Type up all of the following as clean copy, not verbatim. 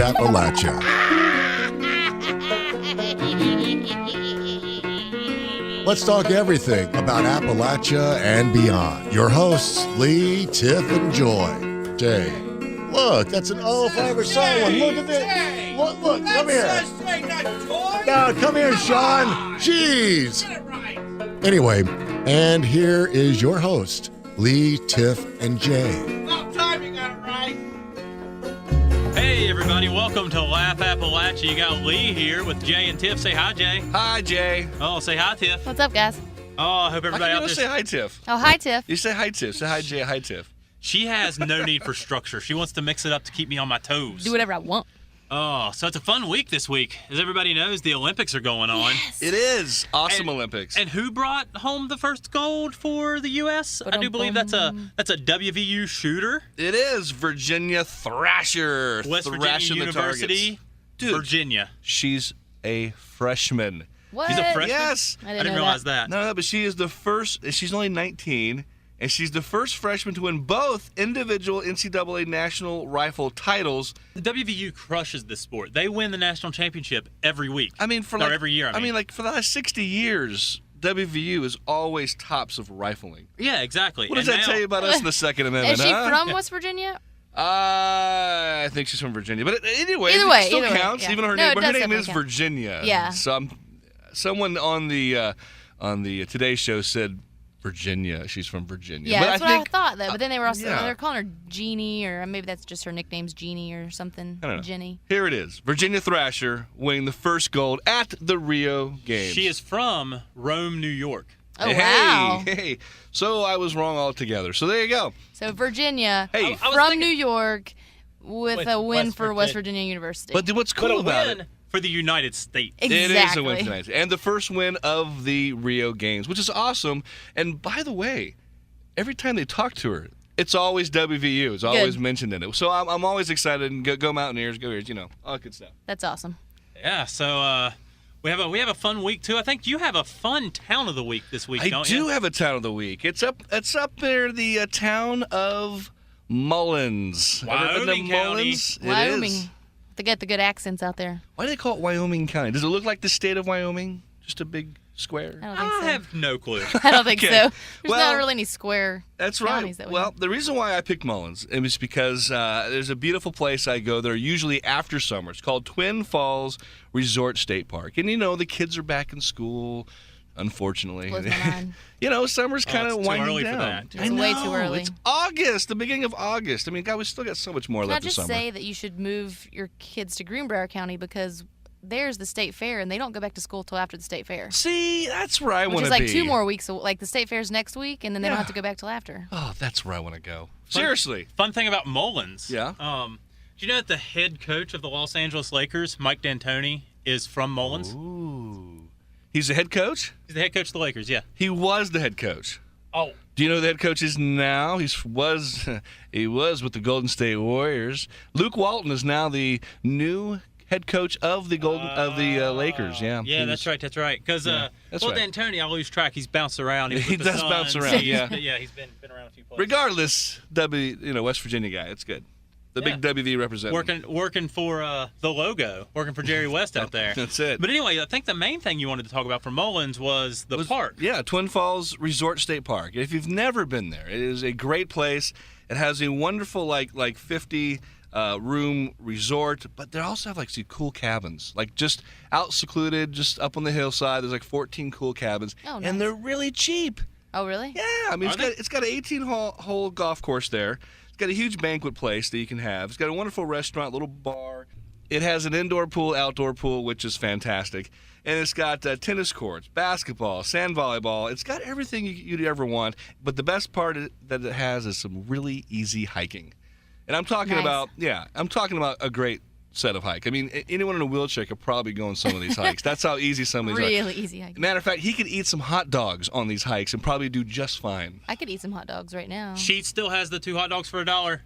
Appalachia. Let's talk everything about Appalachia and beyond. Your hosts, Lee, Tiff, and Jay. Look, that's an old favorite song one. Look at this. Look, come here. No, come here, Sean. Jeez. Anyway, and here is your host, Lee, Tiff, and Jay. About time you got it right. Hey, everybody. Welcome to Laugh Appalachia. You got Lee here with Jay and Tiff. Say hi, Jay. Hi, Jay. Oh, say hi, Tiff. What's up, guys? Oh, I hope everybody out there. Say hi, Tiff. Oh, hi, Tiff. You say hi, Tiff. Say hi, Jay. Hi, Tiff. She has no need for structure. She wants to mix it up to keep me on my toes. Do whatever I want. Oh, so it's a fun week this week. As everybody knows, the Olympics are going on. Yes. It is awesome Olympics. And who brought home the first gold for the U.S.? I do believe that's a WVU shooter. It is Virginia Thrasher. West Virginia University, Dude, Virginia. She's a freshman. What? She's a freshman? Yes. I didn't realize that. No, but she is the first. She's only 19, and she's the first freshman to win both individual NCAA national rifle titles. The WVU crushes this sport. They win the national championship every week. I mean, or every year. I mean, like for the last 60 years, WVU is always tops of rifling. Yeah, exactly. What does that tell you about us in the Second Amendment? Is she from West Virginia? I think she's from Virginia, but anyway, Either way, it still counts. yeah. Even her No, name, it her does name is definitely count. Virginia. Yeah. Someone on the Today Show said Virginia. She's from Virginia. Yeah, but that's I what think, I thought, though. But then they were also yeah. they're calling her Jeannie, or maybe that's just her nickname's Jeannie or something. I don't know. Jenny. Here it is. Virginia Thrasher winning the first gold at the Rio Games. she is from Rome, New York. Oh, hey, wow. Hey, so I was wrong altogether. So there you go. So Virginia, Hey. I was from thinking- New York, with With a win West for West Virginia. Virginia University. But what's But cool a about win it? for the United States. Exactly. It is a win tonight. And the first win of the Rio Games, which is awesome. And by the way, every time they talk to her, it's always WVU. It's always mentioned in it. So I'm always excited. And go Mountaineers, go Ears, all that good stuff. That's awesome. Yeah, so we have a fun week too. I think you have a fun town of the week this week, I don't do you? have a town of the week. It's up there, the town of Mullins. Ever been to Wyoming County. Mullins? It Wyoming. is. To get the good accents out there. Why do they call it Wyoming County? Does it look like the state of Wyoming? Just a big square? I don't think so. I have no clue. I don't think Okay. so. There's Well, not really any square That's counties right. that we Well, have. the reason why I picked Mullins is because there's a beautiful place I go there usually after summer. It's called Twin Falls Resort State Park. And, the kids are back in school, unfortunately. Blows my mind. Summer's kind it's of too winding early for down. that. It's I way know. too early. It's August, the beginning of August. I mean, God, we still got so much more Can I left of just summer. say that you should move your kids to Greenbrier County because there's the state fair and they don't go back to school till after the state fair. See, that's where I Which want is to be. like 2 more weeks. Like the state fair's next week and then they don't Yeah. have to go back till after. Oh, that's where I want to go. Seriously. Fun thing about Mullins. Yeah. Do you know that the head coach of the Los Angeles Lakers, Mike D'Antoni, is from Mullins? Ooh. He's the head coach? He's the head coach of the Lakers, yeah. He was the head coach. Oh, Do you know who the head coach is now? He was with the Golden State Warriors. Luke Walton is now the new head coach of the Lakers. Yeah. yeah, that's right. Because that's right. D'Antoni, I lose track. He's bounced around. He with the does bounce Suns. around, yeah. He's been around a few places. Regardless, West Virginia guy. It's good. The big WV representative. Working for the logo, working for Jerry West out there. That's it. But anyway, I think the main thing you wanted to talk about for Mullins was the park. Yeah, Twin Falls Resort State Park. If you've never been there, it is a great place. It has a wonderful like 50 room resort, but they also have like some cool cabins, like just out secluded, just up on the hillside. There's like 14 cool cabins, Oh, nice. and they're really cheap. Oh, really? Yeah, I mean Are it's got an 18-hole golf course there. It's got a huge banquet place that you can have. It's got a wonderful restaurant, little bar. It has an indoor pool, outdoor pool, which is fantastic. And it's got tennis courts, basketball, sand volleyball. It's got everything you'd ever want. But the best part that it has is some really easy hiking. And I'm talking about a great set of hike. I mean, anyone in a wheelchair could probably go on some of these hikes. That's how easy some of these are. Really easy hiking. Matter of fact, he could eat some hot dogs on these hikes and probably do just fine. I could eat some hot dogs right now. Sheetz still has the 2 hot dogs for $1.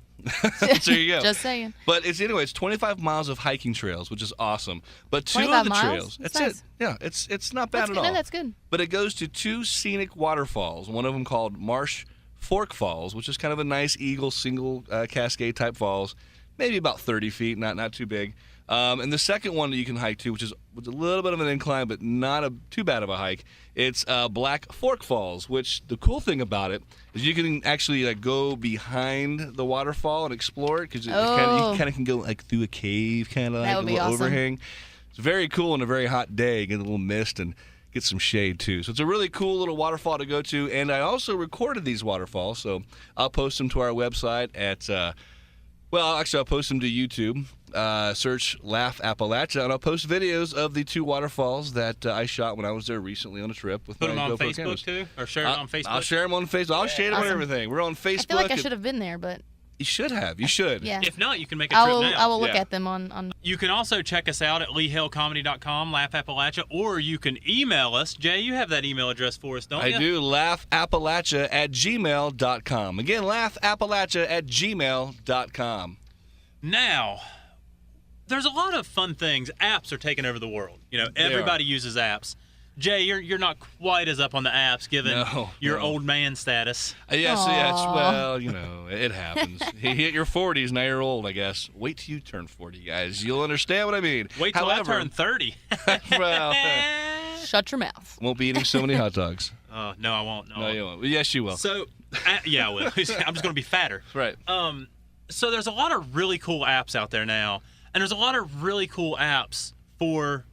There you go. Just saying. But it's 25 miles of hiking trails, which is awesome. But 2 of 25 the miles? trails, That's that's nice. it. Yeah, it's not bad That's at good. all. No, that's good. But it goes to 2 scenic waterfalls. One of them called Marsh Fork Falls, which is kind of a nice eagle single cascade type falls. maybe about 30 feet, not too big. And the second one that you can hike to, which is a little bit of an incline, but not too bad of a hike, it's Black Fork Falls, which the cool thing about it is you can actually like go behind the waterfall and explore it, because you kind of can go like through a cave, kind of like a little overhang. It's very cool on a very hot day, get a little mist and get some shade too. So it's a really cool little waterfall to go to, and I also recorded these waterfalls, so I'll post them to our website at I'll post them to YouTube. Search Laugh Appalachia, and I'll post videos of the 2 waterfalls that I shot when I was there recently on a trip with Put my them on GoPro Facebook cameras. too, or share it on Facebook. I'll share them on Facebook. I'll share them on everything. We're on Facebook. I feel like I should have been there, but You should have. You should. yeah. If not, you can make a trip now. I will look at them on. You can also check us out at leehillcomedy.com, Laugh Appalachia, or you can email us. Jay, you have that email address for us, don't you? I do. LaughAppalachia@gmail.com. Again, LaughAppalachia@gmail.com. Now, there's a lot of fun things. Apps are taking over the world. Everybody uses apps. Jay, you're not quite as up on the apps, given your old man status. Yes, well, it happens. You hit your 40s, now you're old, I guess. Wait till you turn 40, guys. You'll understand what I mean. Wait till I turn 30. Well, Shut your mouth. won't be eating so many hot dogs. No, I won't. No, you won't. Well, yes, you will. So, yeah, I will. I'm just going to be fatter. Right. So there's a lot of really cool apps out there now, and there's a lot of really cool apps for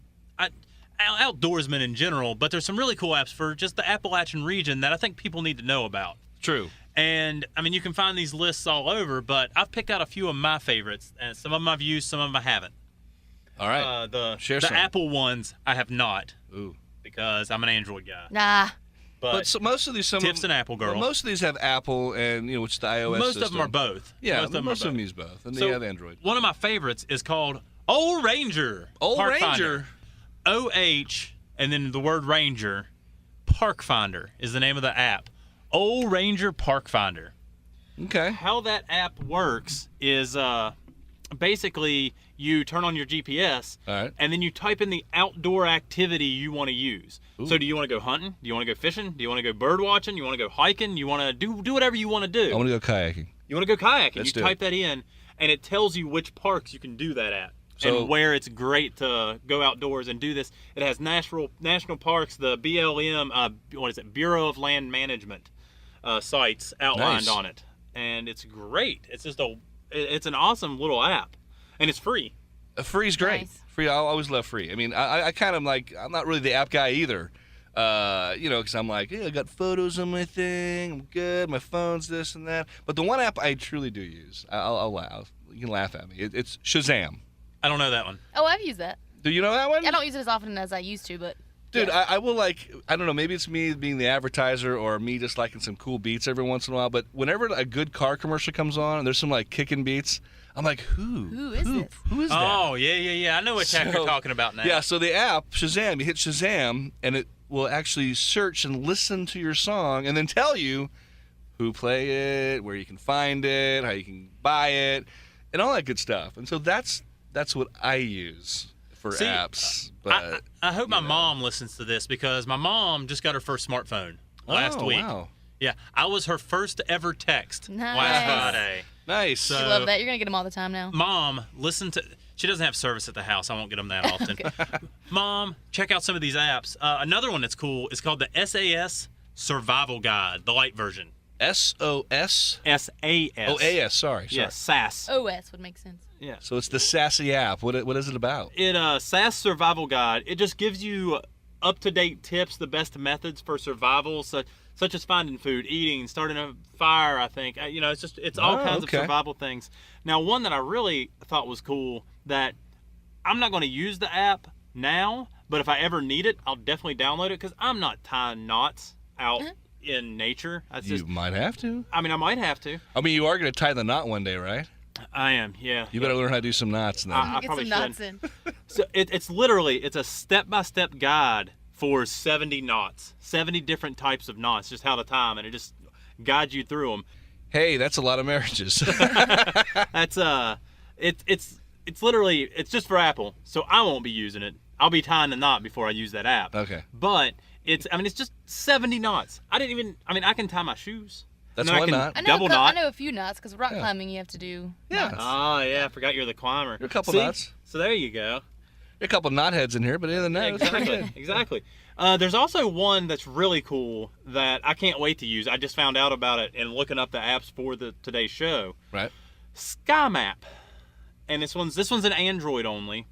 outdoorsmen in general, but there's some really cool apps for just the Appalachian region that I think people need to know about. True. And, I mean, you can find these lists all over, but I've picked out a few of my favorites, and some of them I've used, some of them I haven't. All right. The some. Apple ones I have not. Ooh. Because I'm an Android guy. Nah. But so most of these, Tiff's an Apple girl. Well, most of these have Apple and which is the iOS most system. of them are both. Yeah, most of them use both, and So, they have Android. One of my favorites is called Old Ranger. Park Finder. OH, and then the word Ranger. Park Finder is the name of the app. Old Ranger Park Finder. Okay. How that app works is basically you turn on your GPS, all right, and then you type in the outdoor activity you want to use. Ooh. So do you want to go hunting? Do you want to go fishing? Do you want to go bird watching? You want to go hiking? You want to do whatever you want to do. I want to go kayaking. You want to go kayaking. Let's you type that in, and it tells you which parks you can do that at. And where it's great to go outdoors and do this. It has national parks, the BLM, Bureau of Land Management sites outlined on it. And it's great. It's just it's an awesome little app. And it's free. Free's great. Nice. Free, I always love free. I mean, I kind of I'm not really the app guy either. Because I'm like, I got photos on my thing. I'm good. My phone's this and that. But the one app I truly do use, I'll laugh. You can laugh at me. It's Shazam. I don't know that one. Oh, I've used that. Do you know that one? I don't use it as often as I used to, but. Dude, yeah. I will I don't know, maybe it's me being the advertiser or me just liking some cool beats every once in a while, but whenever a good car commercial comes on and there's some kicking beats, I'm like, who is this? Who is that? Oh, yeah. I know what app you're talking about now. Yeah, so the app, Shazam, you hit Shazam and it will actually search and listen to your song and then tell you who play it, where you can find it, how you can buy it, and all that good stuff. And so that's what I use for apps. But I hope my mom listens to this because my mom just got her first smartphone last week. Wow. Yeah, I was her first ever text Nice. last Friday. Nice. So, You love that. You're going to get them all the time now. Mom, listen to... She doesn't have service at the house. I won't get them that often. Mom, check out some of these apps. Another one that's cool is called the SAS Survival Guide, the light version. SOS? SAS. Oh, AS, sorry. Yes, SAS. OS would make sense. Yeah. So it's the sassy app. What is it about? SAS Survival Guide, it just gives you up-to-date tips, the best methods for survival, such as finding food, eating, starting a fire, I think. It's all kinds of survival things. Now, one that I really thought was cool that I'm not going to use the app now, but if I ever need it, I'll definitely download it because I'm not tying knots out in nature. You might have to. I mean, I might have to. I mean, you are going to tie the knot one day, right? I am, yeah. You better learn how to do some knots then. I Get probably some should. knots in. So it's a step-by-step guide for 70 knots, 70 different types of knots, just how to tie them, and it just guides you through them. Hey, that's a lot of marriages. That's it's literally it's just for Apple, so I won't be using it. I'll be tying the knot before I use that app. Okay. But it's just 70 knots. I can tie my shoes. That's And then one knot. I know, Double knot. I know a few knots because rock climbing you have to do. Yeah. knots. Oh, yeah, I forgot you're the climber. You're a couple See? knots. So there you go. You're a couple knotheads in here, but other than that, it's pretty Exactly. good. Exactly. There's also one that's really cool that I can't wait to use. I just found out about it and looking up the apps for today's show. Right. Sky Map. And this one's an Android only.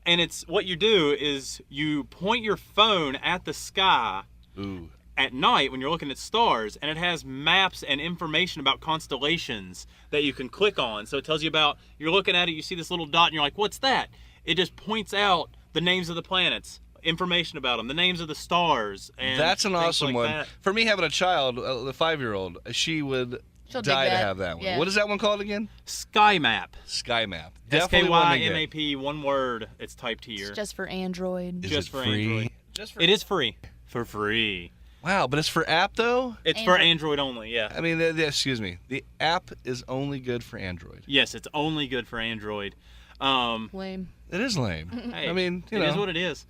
And it's what you do is you point your phone at the sky Ooh. at night when you're looking at stars, and it has maps and information about constellations that you can click on. So it tells you about, you're looking at it, you see this little dot, and you're like, what's that? It just points out the names of the planets, information about them, the names of the stars. And That's an things awesome like one. that. For me, having a child, the 5-year-old, she would She'll die dig to that. have that one. Yeah. What is that one called again? Sky Map. Sky Map. Definitely one to get. SKYMAP, one word. It's typed here. It's just for Android. Is just it for free? Android. Just for It is free. For free. Wow, but it's for app though. It's for Android. Android only, yeah. I mean, excuse me. The app is only good for Android. Yes, it's only good for Android. Lame. It is lame. Hey, I mean, you know, it is what it is.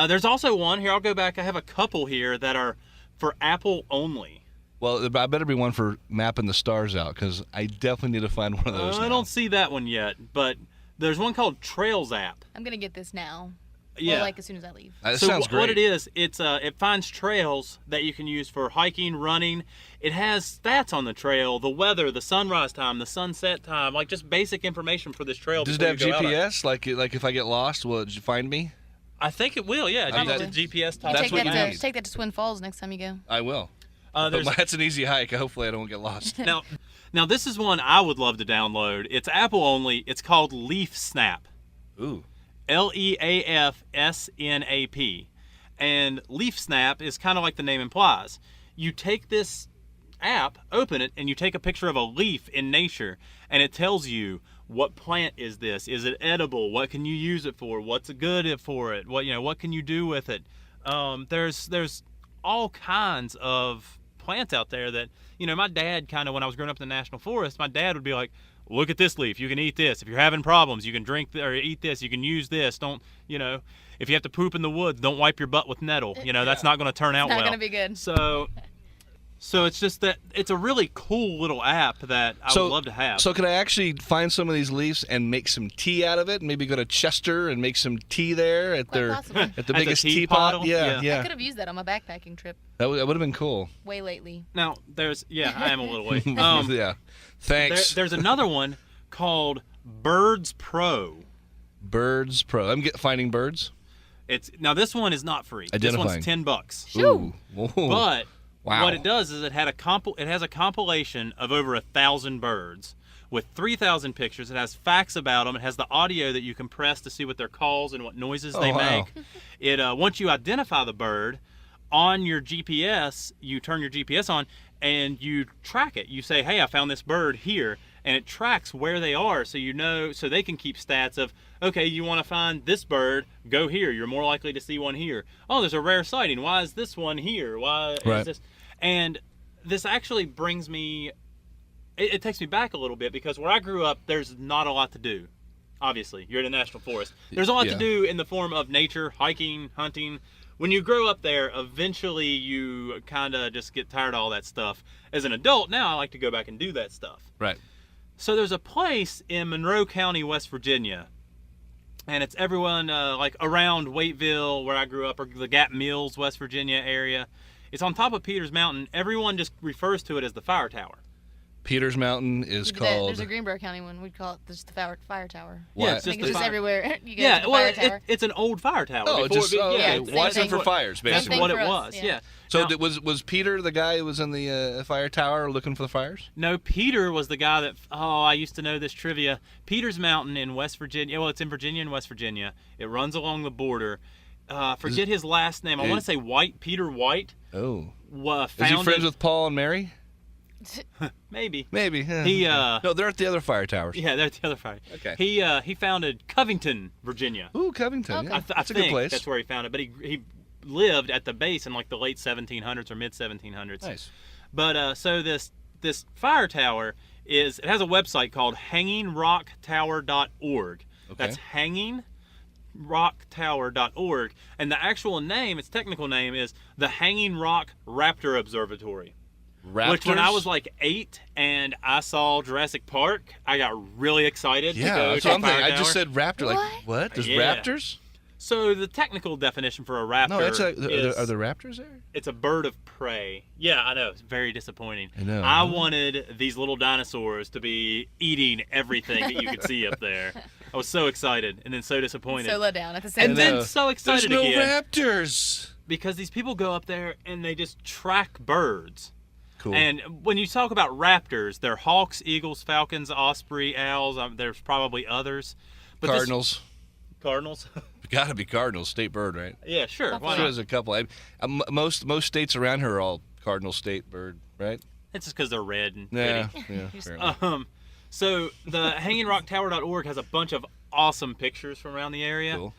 There's also one here. I'll go back. I have a couple here that are for Apple only. well, I better be one for mapping the stars out because I definitely need to find one of those. I now. don't see that one yet, but there's one called Trails app. I'm gonna get this now. Yeah. Or like as soon as I leave. That So sounds great. what it is, it finds trails that you can use for hiking, running. It has stats on the trail, the weather, the sunrise time, the sunset time, like just basic information for this trail. Does it before have you go out on it. GPS? Like if I get lost, will it find me? I think it will. Yeah, I mean, the GPS type. That's take what that you to need. take that to Twin Falls next time you go. I will. There's But that's an easy hike. Hopefully, I don't get lost. now this is one I would love to download. It's Apple only. It's called Leaf Snap. Ooh. LEAFSNAP. And Leaf Snap is kind of like the name implies. You take this app, open it, and you take a picture of a leaf in nature, and it tells you what plant is this? Is it edible? What can you use it for? What's good for it? What can you do with it? There's all kinds of plants out there that, my dad kind of, when I was growing up in the National Forest, my dad would be like, look at this leaf. You can eat this. If you're having problems, you can drink or eat this. You can use this. Don't, if you have to poop in the woods, don't wipe your butt with nettle. That's not going to turn out Not well. gonna be good. So it's just that it's a really cool little app that I would love to have. So can I actually find some of these leaves and make some tea out of it? Maybe go to Chester and make some tea there at Quite possibly. at the At the biggest tea teapot. bottle? Yeah, Yeah. yeah. I could have used that on my backpacking trip That would have been cool. way lately. Now, I am a little late. Yeah. Thanks. There's another one called Birds Pro. Birds Pro. Finding birds. Now this one is not free. Identifying. This one's $10. Shoo. Ooh. But Wow. what it does is it has a compilation of over 1,000 birds with 3,000 pictures. It has facts about them. It has the audio that you can press to see what their calls and what noises they wow. make. It once you identify the bird on your GPS, you turn your GPS on and you track it. You say, "Hey, I found this bird here." And it tracks where they are, so so they can keep stats of, okay, you want to find this bird, go here. You're more likely to see one here. Oh, there's a rare sighting. Why is this one here? Why Right. is this? And this actually brings me, it takes me back a little bit because where I grew up, there's not a lot to do. Obviously, you're in a national forest. There's a lot Yeah. to do in the form of nature, hiking, hunting. When you grow up there, eventually you kind of just get tired of all that stuff. As an adult, now I like to go back and do that stuff. Right. So there's a place in Monroe County, West Virginia, and it's everyone like around Waiteville, where I grew up, or the Gap Mills, West Virginia area. It's on top of Peters Mountain. Everyone just refers to it as the Fire Tower. Peters Mountain is called. There's a Greenbrier County one. We'd call it just the fire tower. Why? Yeah, I it's think just it's the just fire. everywhere. You go Yeah, to the well, fire tower. it's an old fire tower. Oh, before just it be- okay. yeah, it's the Watching same for thing. fires, That's basically. what it for us, was. yeah. Yeah. So Now- was Peter the guy who was in the fire tower looking for the fires? No, Peter was the guy that. Oh, I used to know this trivia. Peters Mountain in West Virginia. Well, it's in Virginia and West Virginia. It runs along the border. Forget his last name. I want to say White. Peter White. Oh. Founded, Is he friends with Paul and Mary? Maybe. Maybe. He No, they're at the other fire towers. Yeah, that's the other fire. Okay. He founded Covington, Virginia. Ooh, Covington. Okay. Yeah. I That's a think good place. that's where he founded. But he lived at the base in like the late 1700s or mid 1700s. Nice. But so this fire tower it has a website called hangingrocktower.org. Okay. That's hangingrocktower.org, and the actual name, its technical name, is the Hanging Rock Raptor Observatory. Which when I Raptors? was like 8 and I saw Jurassic Park, I got really excited to Yeah, go that's to what I'm Fire thinking. I Tower. just said raptor. Like, What? what? There's Yeah. raptors? So the technical definition for a raptor No, it's is are there raptors there? it's a bird of prey. Yeah, I know. It's very disappointing. I know. I wanted these little dinosaurs to be eating everything that you could see up there. I was so excited and then so disappointed. So let down at the same and time. then so excited There's no again raptors. because these people go up there and they just track birds. Cool. And when you talk about raptors, they're hawks, eagles, falcons, osprey, owls. There's probably others. But Cardinals. Cardinals? Got to be cardinals. State bird, right? Yeah, sure. Why I'm sure not? there's a couple. Most states around here are all cardinal state bird, right? It's just because they're red and Yeah. pretty. Yeah. fair enough. So the hangingrocktower.org has a bunch of awesome pictures from around the area. Cool.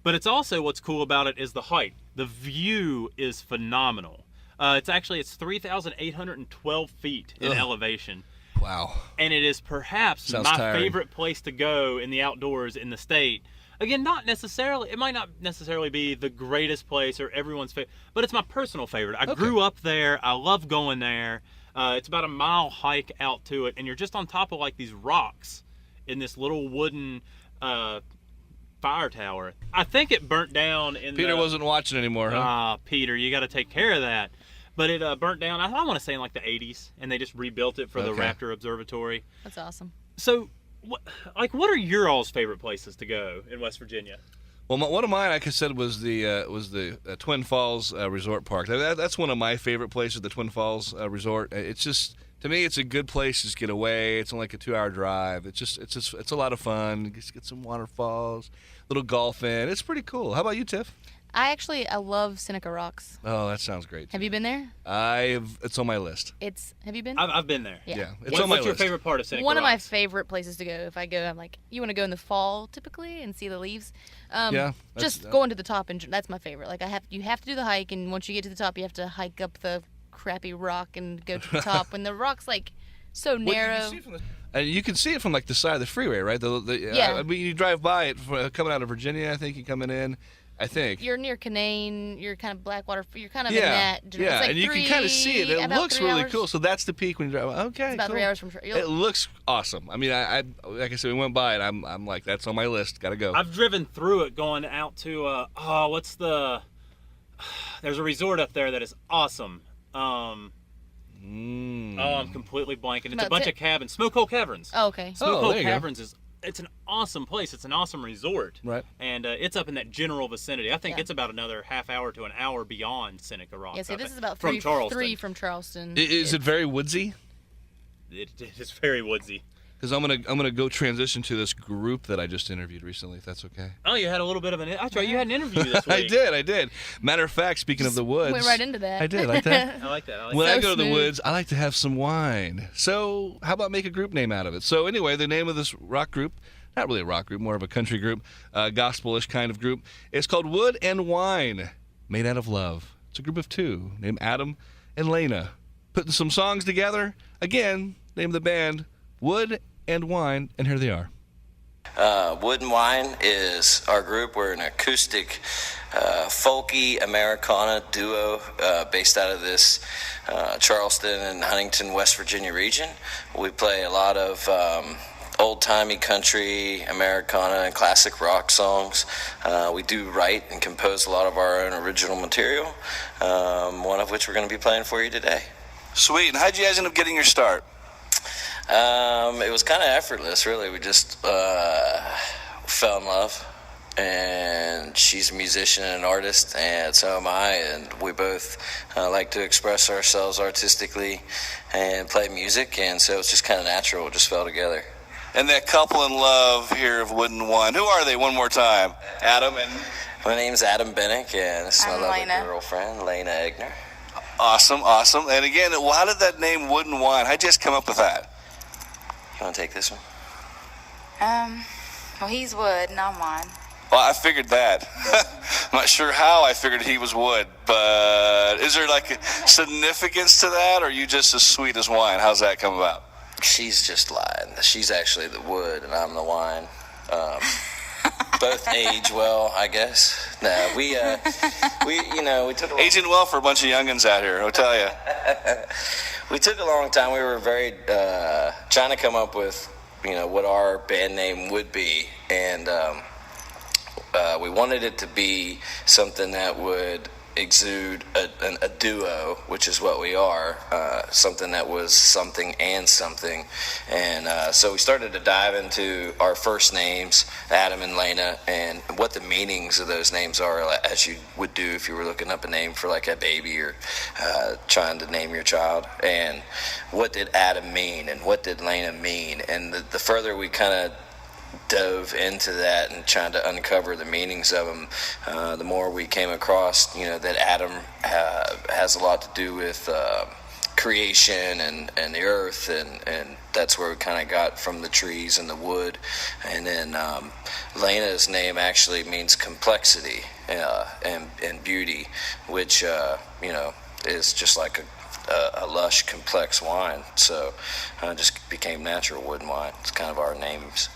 But it's also what's cool about it is the height. The view is phenomenal. It's 3,812 feet in Ugh. elevation. Wow. And it is perhaps Sounds my tiring. favorite place to go in the outdoors in the state. Again, it might not necessarily be the greatest place or everyone's favorite, but it's my personal favorite. I grew up there. I love going there. It's about a mile hike out to it, and you're just on top of like these rocks in this little wooden fire tower. I think it burnt down in Peter wasn't watching anymore, huh? Peter, you got to take care of that. But it burnt down, I want to say in like the 80s, and they just rebuilt it for the Okay. Raptor Observatory. That's awesome. So, what are your all's favorite places to go in West Virginia? Well, one of mine, like I said, was the Twin Falls Resort Park. That's one of my favorite places, the Twin Falls Resort. It's just, to me, it's a good place to just get away. It's only like a 2-hour drive. It's a lot of fun. Just get some waterfalls, little golfing. It's pretty cool. How about you, Tiff? I love Seneca Rocks. Oh, that sounds great. Have you been there? It's on my list. Have you been? I've been there. Yeah, it's What's on my your list. favorite part of Seneca One of my Rocks? favorite places to go. If I go, I'm like, you want to go in the fall typically and see the leaves. Yeah, Just going to the top, and that's my favorite. Like you have to do the hike, and once you get to the top, you have to hike up the crappy rock and go to the top. When the rock's like so narrow. And you can see it from like the side of the freeway, right? Yeah. I mean, you drive by it coming out of Virginia. I think you're coming in. I think. You're near Canaan. You're kind of Blackwater. You're kind of in Yeah, that. yeah, It's like and you can kind of see it. It about looks 3 really hours. cool. So that's the peak when you drive. Okay, It's about cool. 3 hours from. It looks awesome. I mean, I like I said, we went by it. I'm like, that's on my list. Got to go. I've driven through it going out to there's a resort up there that is awesome. I'm completely blanking. It's a About bunch of cabins. Smoke Hole Caverns. Oh, okay. Smoke Hole there you go. Caverns it's an awesome place. It's an awesome resort. Right. And it's up in that general vicinity. I think Yeah. it's about another half hour to an hour beyond Seneca Rocks. Yeah, see, I this think. is about from Charleston. 3 from Charleston. Is it very woodsy? It is very woodsy. Because I'm gonna go transition to this group that I just interviewed recently. If that's okay. Oh, you had a little bit of that's right. You had an interview this week. I did. Matter of fact, speaking of the woods, Went right into that. I did like that. I like that. When I So go to the smooth. woods, I like to have some wine. So how about make a group name out of it? So anyway, the name of this rock group, not really a rock group, more of a country group, gospelish kind of group, it's called Wood and Wine, made out of love. It's a group of 2 named Adam and Lena, putting some songs together. Again, name of the band, Wood and Wine, and here they are. Wood and Wine is our group. We're an acoustic, folky Americana duo based out of this Charleston and Huntington, West Virginia region. We play a lot of old-timey country, Americana, and classic rock songs. We do write and compose a lot of our own original material, one of which we're going to be playing for you today. Sweet. And how'd you guys end up getting your start? It was kind of effortless, really. We just fell in love, and she's a musician and an artist, and so am I, and we both like to express ourselves artistically and play music, and so it's just kind of natural. It just fell together. And that couple in love here of Wood and Wine, who are they one more time? Adam and... My name's Adam Bennick, and this is my I'm lovely Lena. girlfriend, Lena Egner. Awesome. And again, well, how did that name Wood and Wine, how'd you just come up with that? You want to take this one? Well, he's wood, and I'm wine. Well, I figured that. I'm not sure how I figured he was wood, but is there like a significance to that, or are you just as sweet as wine? How's that come about? She's just lying. She's actually the wood, and I'm the wine. Both age well, I guess. No, we took a Aging well for a bunch of youngins out here, I'll tell you. We took a long time. We were very trying to come up with, what our band name would be, and we wanted it to be something that would exude a duo, which is what we are, something that was something and something. And so we started to dive into our first names, Adam and Lena, and what the meanings of those names are, as you would do if you were looking up a name for like a baby or trying to name your child. And what did Adam mean and what did Lena mean? And the further we kind of dove into that and trying to uncover the meanings of them, the more we came across, that Adam has a lot to do with creation and the earth, and that's where we kind of got from the trees and the wood. And then Lena's name actually means complexity and beauty, which is just like a lush, complex wine. So it just became natural wood and wine. It's kind of our names.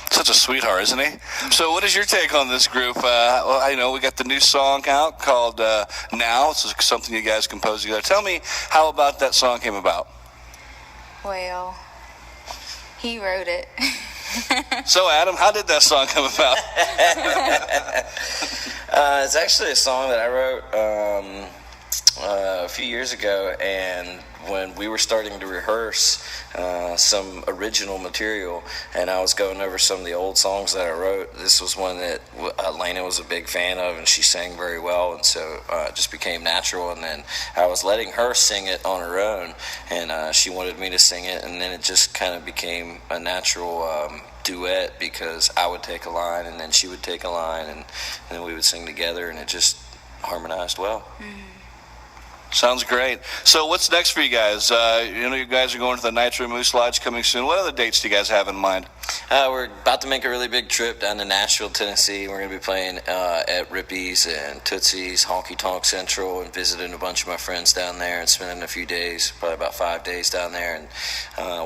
Such a sweetheart, isn't he? So what is your take on this group? Well, I know we got the new song out called Now. It's something you guys composed together. Tell me how about that song came about. Well, he wrote it. So, Adam, how did that song come about? It's actually a song that I wrote a few years ago, and when we were starting to rehearse some original material, and I was going over some of the old songs that I wrote, this was one that Lena was a big fan of, and she sang very well, and so it just became natural. And then I was letting her sing it on her own, and she wanted me to sing it, and then it just kind of became a natural duet, because I would take a line and then she would take a line, and then we would sing together, and it just harmonized well. Sounds great. So what's next for you guys? You guys are going to the Nitro Moose Lodge coming soon. What other dates do you guys have in mind? We're about to make a really big trip down to Nashville, Tennessee. We're going to be playing at Rippy's and Tootsie's, Honky Tonk Central, and visiting a bunch of my friends down there and spending a few days, probably about 5 days down there. And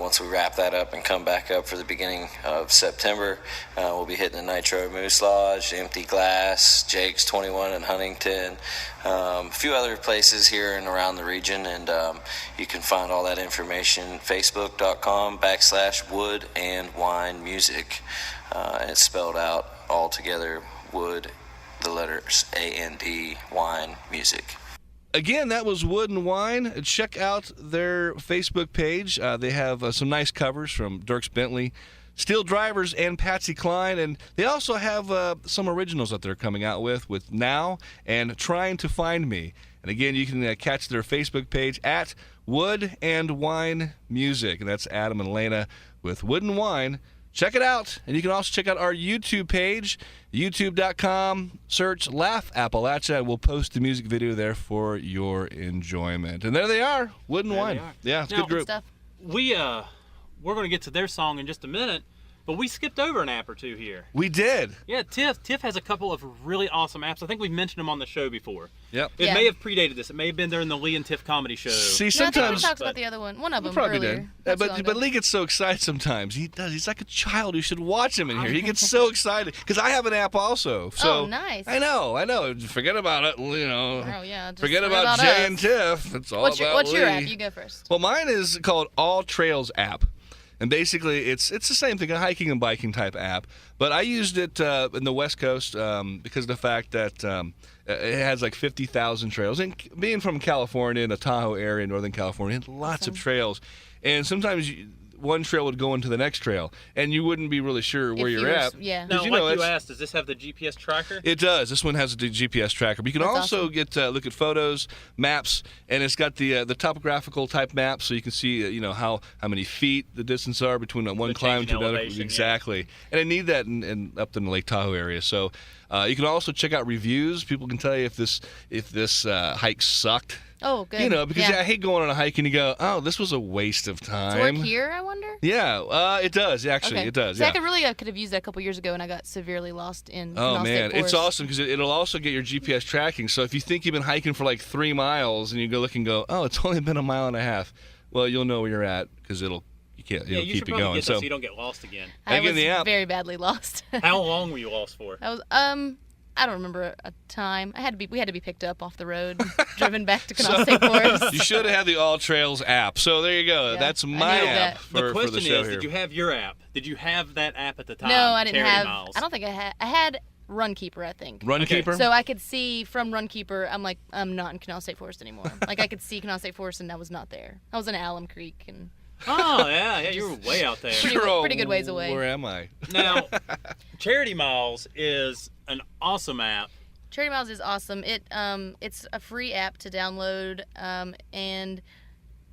once we wrap that up and come back up for the beginning of September, we'll be hitting the Nitro Moose Lodge, Empty Glass, Jake's 21 in Huntington, a few other places here and around the region. And you can find all that information facebook.com/wood and wine music. And it's spelled out all together, wood, the letters AND, wine music. Again, that was Wood and Wine. Check out their Facebook page. They have some nice covers from Dierks Bentley, Steel Drivers, and Patsy Cline. And they also have some originals that they're coming out with Now and Trying to Find Me. And again, you can catch their Facebook page at Wood and Wine Music. And that's Adam and Lena with Wood and Wine. Check it out. And you can also check out our YouTube page, youtube.com, search Laugh Appalachia. We'll post the music video there for your enjoyment. And there they are, Wood and Wine. Yeah, it's a good group. Stuff. We're going to get to their song in just a minute, but we skipped over an app or two here. We did. Yeah, Tiff has a couple of really awesome apps. I think we've mentioned them on the show before. Yep. It may have predated this. It may have been during the Lee and Tiff comedy show. See, No, I think sometimes we talked about the other one. One of them probably earlier. did. But Lee gets so excited sometimes. He does. He's like a child. You should watch him in here. He gets so excited because I have an app also. So Oh, nice. I know. Forget about it. Oh yeah. Just Forget worry about Jay us. and Tiff. It's all What's about your Lee. app? You go first. Well, mine is called All Trails app. And basically, it's the same thing, a hiking and biking type app. But I used it in the West Coast because of the fact that it has like 50,000 trails. And being from California, the Tahoe area, Northern California, lots of trails. And sometimes one trail would go into the next trail, and you wouldn't be really sure where you're at. Yeah. Now, you like you asked, does this have the GPS tracker? It does. This one has a GPS tracker. But you can That's also awesome. get look at photos, maps, and it's got the topographical type map, so you can see how many feet the distance are between one The climb change to in another. elevation, Exactly. And I need that in up in the Lake Tahoe area. So you can also check out reviews. People can tell you if this hike sucked. Oh, good. Because I hate going on a hike and you go, oh, this was a waste of time. Does it work here, I wonder? Yeah, it does. Actually, Okay. it does. See, Yeah. I could have used that a couple years ago, and I got severely lost in. Oh Knob State man, it's Forest. awesome because it'll also get your GPS tracking. So if you think you've been hiking for like 3 miles and you go look and go, oh, it's only been a mile and a half, well, you'll know where you're at because it'll you keep should you probably going. get So that so you don't get lost again. I get was the app. very badly lost. How long were you lost for? I was I don't remember a time. We had to be picked up off the road, and driven back to Canal State Forest. You should have had the All Trails app. So there you go. Yeah, That's I my needed app that. for The question the show is, here. did you have your app? Did you have that app at the time? No, I didn't Charity have. Miles? I don't think I had. I had Runkeeper, I think. Runkeeper? So I could see from Runkeeper. I'm like, I'm not in Canal State Forest anymore. Like I could see Canal State Forest, and I was not there. I was in Alum Creek, and Oh, yeah, you were way out there. pretty good ways away. Where am I? Now, Charity Miles is an awesome app. Charity Miles is awesome. It's a free app to download, and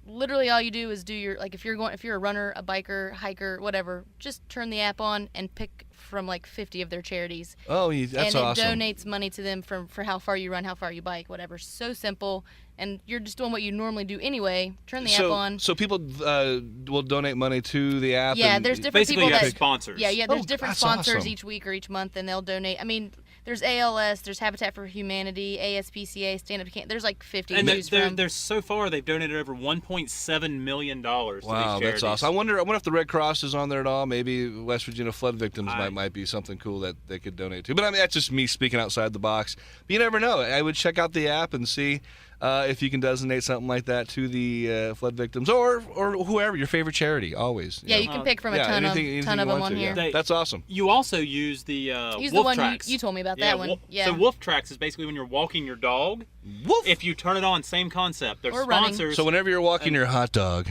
literally all you do is do your, like, if you're a runner, a biker, hiker, whatever, just turn the app on and pick from like 50 of their charities. Oh, that's and awesome. And it donates money to them for how far you run, how far you bike, whatever. So simple, and you're just doing what you normally do anyway. Turn the app on. So people will donate money to the app? Yeah, and there's different Basically, people you have that sponsors. Yeah, there's different that's sponsors awesome. each week or each month, and they'll donate. I mean, there's ALS, there's Habitat for Humanity, ASPCA, Stand Up to Cancer. There's like 50 to And choose from. there's so far they've donated over $1.7 million to these Wow, charities. that's awesome. I wonder if the Red Cross is on there at all. Maybe West Virginia flood victims might be something cool that they could donate to. But I mean, that's just me speaking outside the box. But you never know. I would check out the app and see if you can designate something like that to the flood victims or whoever, your favorite charity, always. Yeah, you can pick from a ton of anything them you want on to, here. yeah. That's awesome. You also use the Use Wolf the one Tracks. you told me about that one. Yeah. So Wolf Tracks is basically when you're walking your dog. Woof. If you turn it on, same concept. They're Or running. sponsors. So whenever you're walking your hot dog.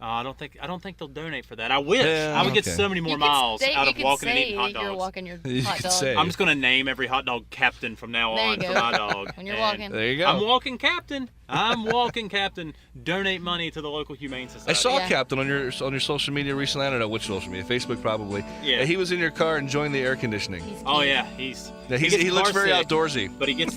I don't think they'll donate for that. I wish. Yeah, I would get okay. so many more You could miles say- out you of could walking and say eating hot You're dogs. walking your You hot could dog. say. I'm just gonna name every hot dog Captain from now There you on go. for my dog. When you're And walking. There you go. I'm walking Captain. I'm walking Captain. Donate money to the local humane society. I saw Yeah. Captain on your social media recently. I don't know which social media, Facebook probably. Yeah. He was in your car enjoying the air conditioning. Oh yeah, he He looks very outdoorsy. but he gets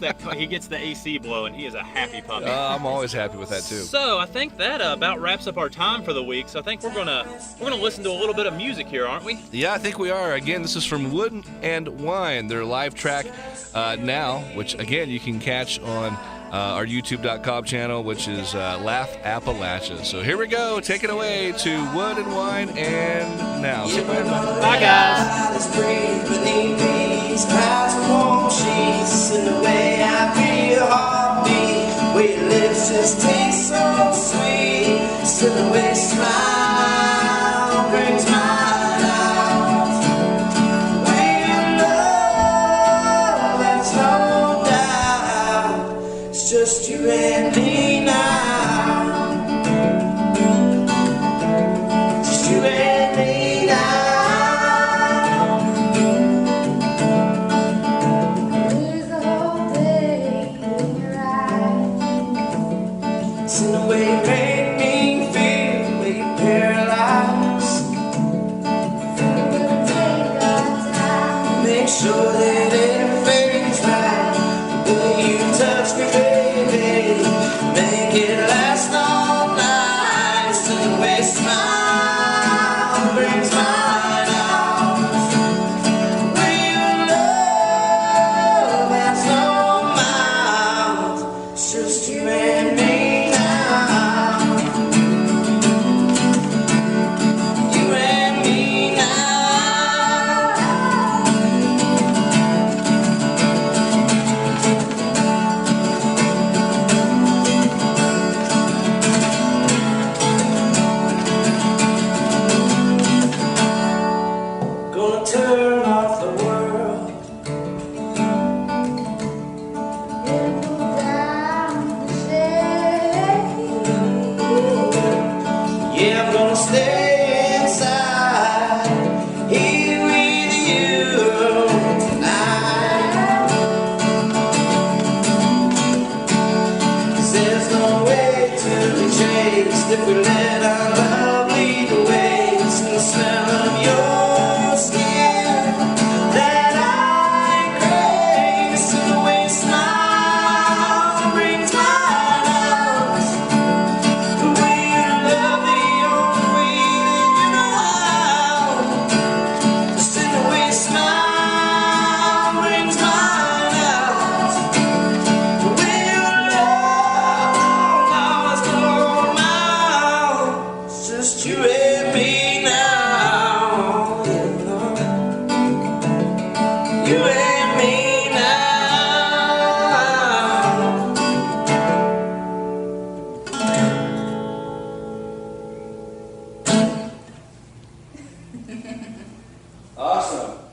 the AC blowing. He is a happy puppy. I'm always happy with that too. So I think that about wraps up our time for the week. So I think we're gonna listen to a little bit of music here, aren't we? Yeah, I think we are. Again, this is from Wood and Wine, their live track now, which again you can catch on our YouTube.com channel, which is Laugh Appalachia. So here we go. Take it away to Wood and Wine and now. See you later, everybody. Bye guys. These clouds and warm sheets, and the way I feel your heartbeat, way your lips just taste so sweet, still the way you smile brings mine out. Way you love, there's no doubt, it's just you and me now, just you and me now. It's in the way you make me feel, the way you paralyze. Make sure that everything's right. The way you touch me, baby, make it last all night. It's in the way you smile, brings mine out. The way you love has no mouth. It's just you and me. You and me now. Gonna turn off the world. Yeah, I'm gonna stay inside here with you tonight. 'Cause there's no way to be chased if we let our love lead the way. It's in the smell of your skin that I crave. It's in the way you smile brings mine out. The way you love me, the way that you know how. Just in the way you smile brings mine out. The way you love, always blow my out. It's just you and me now. Awesome.